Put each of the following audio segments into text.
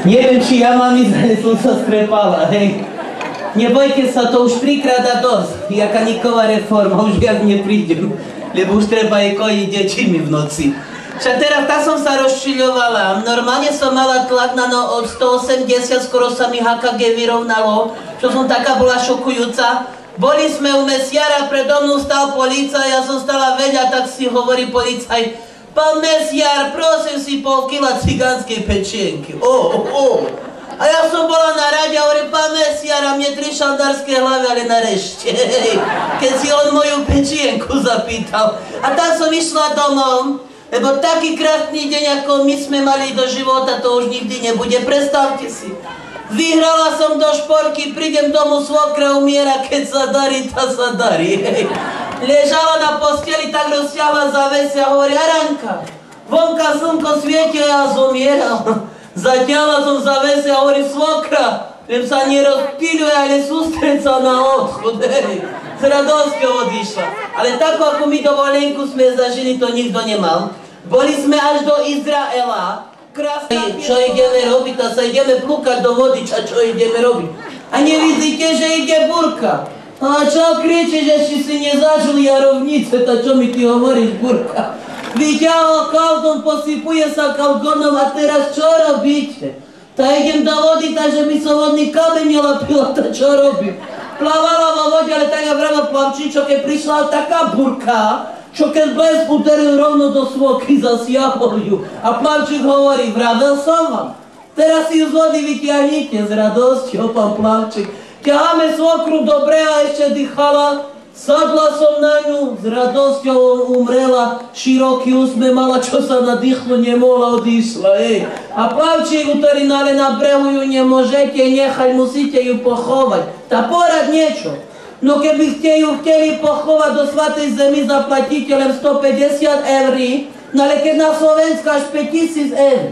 Neviem, či ja mám ísť, ale som sa strepala, hej. Nebojte sa, to už 3-krát a dosť. Jaká niková reforma, už viac neprídem. Lebo už treba aj kojiť dečimi v noci. Však teraz tá som sa rozčiľovala. Normálne som mala tlak na od 180, skoro sa mi HKG vyrovnalo. Čo som taká bola šokujúca. Boli sme u mesiara, predo mnou stal policaj, ja som stala vedľa, tak si hovorí policaj: pán mesiar, prosím si pol kila cigánskej pečienky. A ja som bola na rade a hovorím: pán mesiar, a mne 3 šandárske hlavy, ale na rešte. Keď si on moju pečienku zapýtal. A tak som išla domov. Lebo taký krásny deň, ako my sme mali do života, to už nikdy nebude. Predstavte si. Vyhrala som do šporky, prídem domu, svokra umiera, keď sa darí, tá sa darí. Ležala na posteli, tak rozťahla závesie a hovorí: Aranka, vonka slnko svieti a ja zomieram. Zatiaľa som závesie a hovorí: svokra, len sa nerozpíľuje, ale sústreď sa na odchod. S radosťou odišla. Ale takú, ako my dovolenku sme zažili, to nikto nemal. Boli sme až do Izraela. Krásne. Čo ideme robiť? A sa ideme plúkať do vodiča, čo ideme robiť? A nevidíte, že ide burka. A čo kričí, že si nezažil jarovnice, to čo mi ty hovoríš, burka? Vyťahol kalgon, posypuje sa kalgonom a teraz čo robíte? Tak idem do vody, takže by som vodný kameň nelapila, to čo robím? Plavala vo vode, ale tak ja vrava plavčí, čo keď prišla taká burka, čo keď blesk uderil rovno do svoky, zasiahol ju. A plavčík hovorí: vravel som vám, teraz si ju z vody vyťahnite s radosťou, pán plavčík. Ťaháme svokru do breha, ešte dýchala, sadla som na ňu, s radosťou umrela, široký úsmev mala, čo sa nadýchlo nemohla, odišla, A plavčík, ktorý ale na brehu ju nemôžete nechať, musíte ju pochovať. Tá porad niečo. No keby ste ju chceli pochovať do Svatej Zemi, zaplatíte len 150 eur, no ale keď na Slovensku až 5000 eur.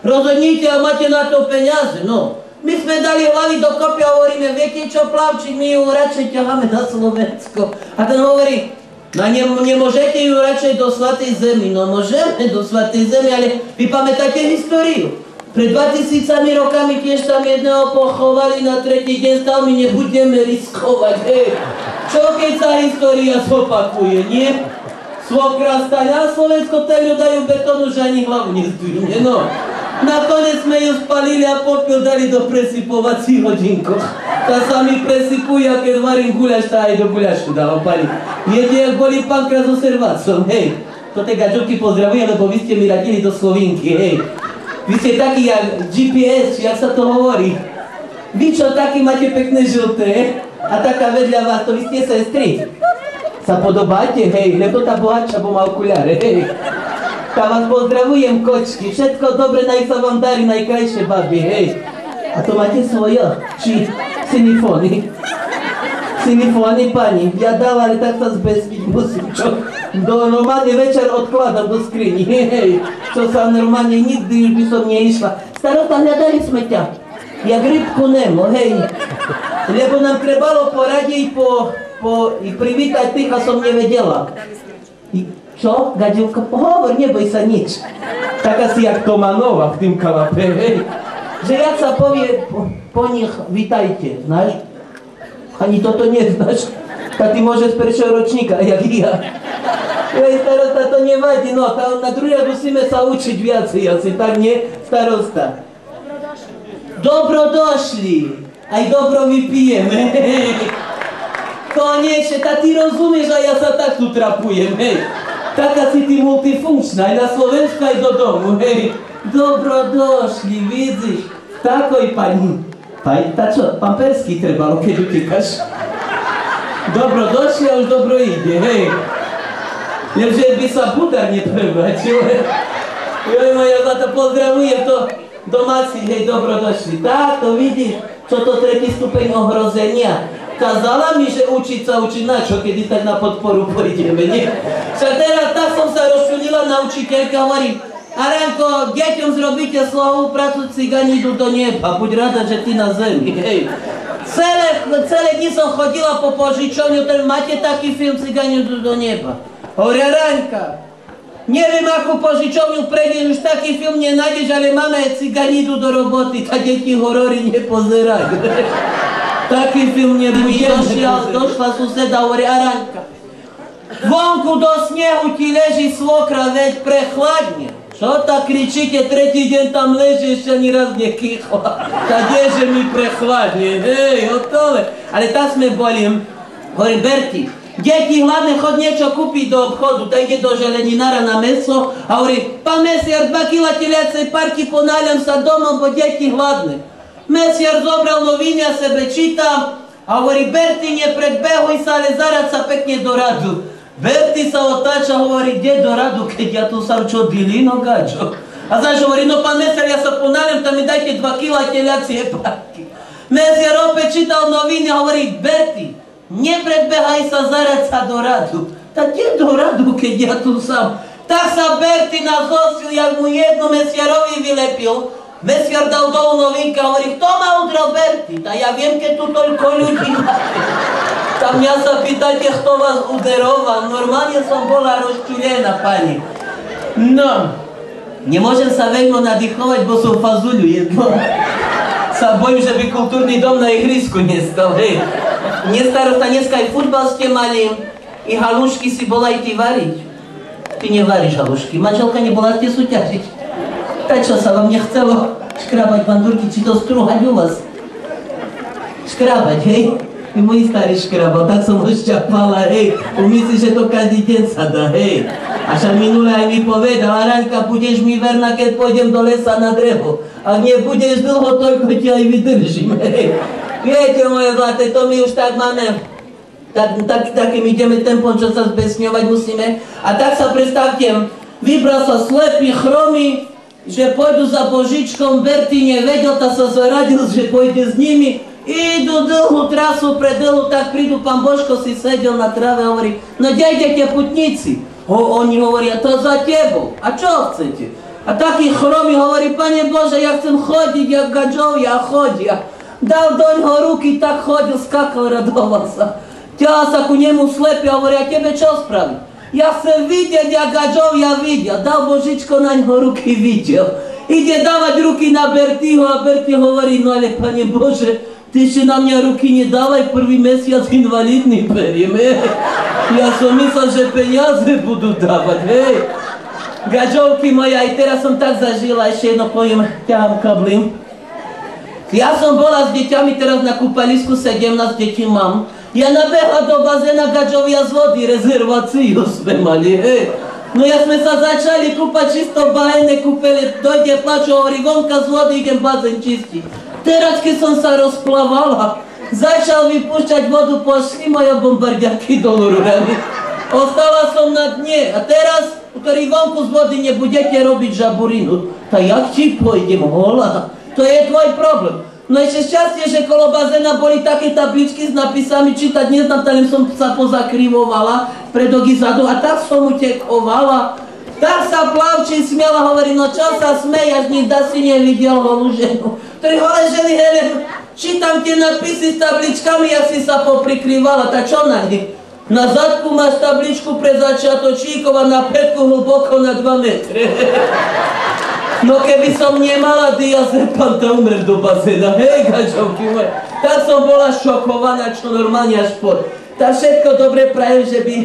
Rozhodnite a máte na to peniaze, no. My sme dali hlavy do kopy a hovoríme: viete čo, plavčík, my ju radšej ťaháme na Slovensko. A ten hovorí: no nemôžete ju radšej do Svatej Zemi. No môžeme do Svatej Zemi, ale vy pamätáte históriu? Pred 2000 rokami tiež tam jedného pochovali, na tretí deň stal: my nebudeme riskovať, Čo keď sa história zopakuje, nie? Svokra stane na Slovensko, tak ju dajú betónu, že ani hlavu nezdvihne, no. Nakoniec sme ju spalili a popiel dali do presypovacích hodinkoch. Tá sa mi presypuje, a keď varím guľaš, tá aj do guľašu dá opaliť. Viete, jak boli pankrát so servácom, To tie gačovky pozdravujem, lebo vy ste mi radili do Slovinky, Vy ste takí jak GPS, či jak sa to hovorí. Vy čo taký máte pekné žlté, a taká vedľa vás, to vy ste sestry. Sa podobáte, lebo tá bohatša bo má okuliare, Tak vás pozdravujem, kočky. Všetko dobre, nech sa vám darí, najkrajšie baby, A to máte svoje? Či sinifóny? Sinifóny, pani. Ja dávam, ale tak sa zbespiť musím, čo? Normálne večer odkladám do skrini, Čo sa normálne nikdy už by som neišla. Starota, hľadali sme ťa. Jak rybku Nemo, Lebo nám trebalo poradiť i privítať tých, a som nevedela. Čo? Gadživka? Hovor, neboj sa nič. Tak asi jak Tomanova v tým kalape, Že jak sa povie po nich: vitajte, znáš? Ani toto neznáš. Tak ty môžeš z prvého ročníka, jak ja. Starosta, to nevadí, no, na druhé musíme sa učiť viacej, asi tak nie, starosta? Dobrodošli. Aj dobro vypijeme, Konečne, tak ty rozumieš, a ja sa tak tu trapujem, Taká si ty multifunkčná, aj na Slovensku, aj do domu, Dobrodošli, vidíš? Takoj pani. Tá čo, pampersky trebalo, keď utíkaš. Dobrodošli a už dobro ide, Lenže by sa budar neprebačil, moja zlata, pozdravujem to domáci, dobrodošli. Tak, to vidíš, čo to 3. stupeň ohrozenia. Kazala mi, že učiť sa učiť na čo, kedy tak na podporu pôjdeme, nie? Však teraz tak som sa rozčulila na učiteľka, hovorím: Aranko, deťom zrobíte slovú prácu, cigáni idú do neba, buď rada, že ty na zemi, Celé dni som chodila po požičovňu, máte taký film, cigáni idú do neba. Hovorí: Aranka, Neviem, akú požičovňu prejdeš, už taký film nenájdeš, ale máme cigani idú do roboty, tá deti horory nepozerajú. Taký film nebude. Došla suseda, hovorí, Araňka, vonku do snehu ti leží svokra, veď prechladne. Čo tak kričíte, tretí deň tam leží, ešte ani raz nekýchla. Tá kdeže mi prechladne, hej, hotové. Ale tak sme boli, hovorím, Berti, deti hladné, chod niečo kúpiť do obchodu, tak ide do želeninára na meso a hovorí, pán mesiar, 2 kila teliacej parky, ponáľam sa domov, bo deti hladné. Mesiar zobral noviny a sebe čítam a hovorí, Berti, nepredbehuj sa, ale zarad sa pekne do radu. Berti sa otáča, hovorí, kde do radu, keď ja tu sam čo dilino, gačo. A znaš, hovorí, no pán mesiar, ja sa ponáľam, tam mi dajte 2 kila teliacej parky. Mesiar opäť čítal noviny a hovorí, Berti, nepredbehaj sa, zarať sa do radu. Tak kde do radu, keď ja tu sám? Tak sa Berti nazosil, jak mu jedno mesiarovi vylepil. Mesiar dal dolu novinka a hovorí, kto ma udrel, Berti? Tak ja viem, keď tu toľko ľudí máte. Tam mňa sa pýtajte, kto vás uderoval. Normálne som bola rozčulená, pani. No, nemôžem sa veľmi nadýchovať, bo som fazuľu jedno. Sa bojím, že by kultúrny dom na ihrisku nestal, hej. Nestarosta, dneska aj futbal ste mali, i halušky si bola aj ty variť. Ty nevaríš halušky, manželka nebola ste súťažiť. Tak čo sa vám nechcelo škrabať bandurky, či to strúhať u vás? Škrabať, hej? I môj starý škrabal, tak som ho šťapala, hej. Umyslí, že to každý deň sa dá, hej. A však minule aj mi povedal, Araňka, budeš mi verná, keď pôjdem do lesa na drevo. Ak nebudeš dlho, toľko ti aj vydržím, hej. Viete, moje zlaté, to my už tak máme, takým ideme tempom, čo sa zbesňovať musíme. A tak sa predstavte, vybral sa slepý, chromý, že pôjdu za Božičkom, Berti nevedel, tak sa zaradil, že pôjde s nimi. Idú dlhú trasu pre dlhú, tak prídu, pán Božko si sedel na tráve a hovorí, no kde idete putníci? Oni hovoria, to za tebou. A čo chcete? A taký chromý hovorí, Pane Bože, ja chcem chodiť, jak gadžovia chodia. Dal doňho ruky, tak chodil, skakal, radoval sa. Ťahal sa ku nemu slepý a hovorí, a tebe čo spraví? Ja chcem vidieť, jak gadžovia vidia. Dal Božičko na ňo ruky, videl. Ide dávať ruky na Bertiho a Berti hovorí, no ale Pane Bože, ty ešte na mňa ruky nedávaj, prvý mesiac invalidný beriem, hej. Ja som myslel, že peniaze budú dávať, hej. Gadžovky moje, aj teraz som tak zažila, ešte jedno poviem, ťahám kablim. Ja som bola s deťami teraz na kúpalisku, 17 detí mám. Ja nabehla do bazéna, gadžovia z vody, rezerváciu sme mali, hej. No ja sme sa začali kúpať čisto bahenné kúpele, dojde plačo, hovorí, vonka z vody, idem bazén čistiť. Teraz, keď som sa rozplávala, začal vypúšťať vodu, pošli moje bombardiaky dolu rurami. Ostala som na dne a teraz, ktorý vonku z vody nebudete robiť žaburinu, tak jak ti pôjdem hola? To je tvoj problém. No ešte šťastie, že kolo bazéna boli také tabličky s napisami, čítať neznám, tam som sa pozakrivovala predogy zadu a tak som utekovala. Tak sa plavčí smiala, hovorí, no čo sa smejaš, nikda si nevidel holú ženu. Ktorý hole ženy, hele, čítam tie napisy s tabličkami, jak si sa poprikryvala, tak čo na nich? Na zadku máš tabličku pre začiatočníkov a na pätku hlboko na 2 metre. No keby som nemala diazepam, to umreš do bazéna, hej, gačovky moje. Tak som bola šokovaná, čo normálne až pod. Tak všetko dobre prajem, že by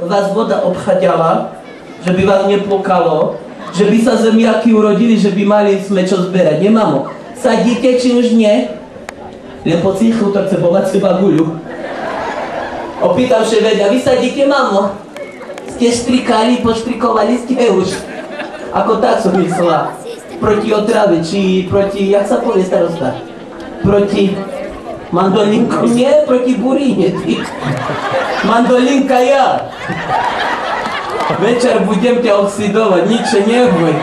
vás voda obchaďala, že by vás neplokalo, že by sa zemiaky urodili, že by mali sme čo zberať. Nemamo. Sadíte, či už nie? Len po cichu to chce povať si baguľu. Opýtam še vedia, vy sadíte, mamo? Ste štrikali, poštrikovali ste už. Ako tak som myslela. Proti otrave, či proti, jak sa povie starosta? Proti mandolinku? Nie, proti buríne, ty. Mandolinka ja. Večer budem ťa oxidovať, nič se neboj.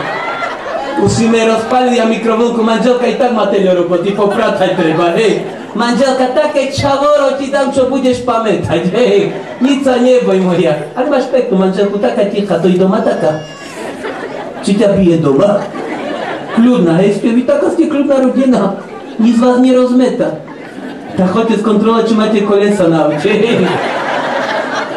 Už si me rozpalili a mikrovlnku, manželka i tak má teľo roboty, popratať treba, hej. Manželka, také čavoro ti dám, čo budeš pamätať, hej. Nič sa neboj, moja. Ale máš peknú manželku, taká ticha, to i doma taká. Či ťa bije doma? Kľudná, hej, ste vy taká ste kľudná rodina. Nic vás nerozmeta. Tak choďte skontrolovať, či máte kolesa na aute, hej.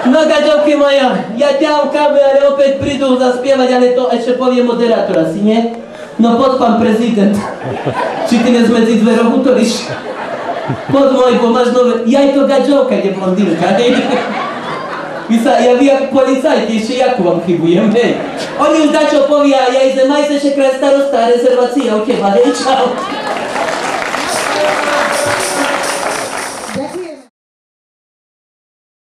No gaďovky moja, ja ťaukame, ale opäť prídu zaspievať, ale to ešte povie moderátor asi, nie? No poď, pán prezident. Či ty nes medzi dverou utoríš? Poď môj, bo máš nové... Jaj to gaďovka, je blondinka, hej? Ja vy jak policajti, ešte jaku vám chybujem, hej? Oni už dačo povia, ja idem, maj sa ešte kraj starosta, rezervácia u teba, hej, čau.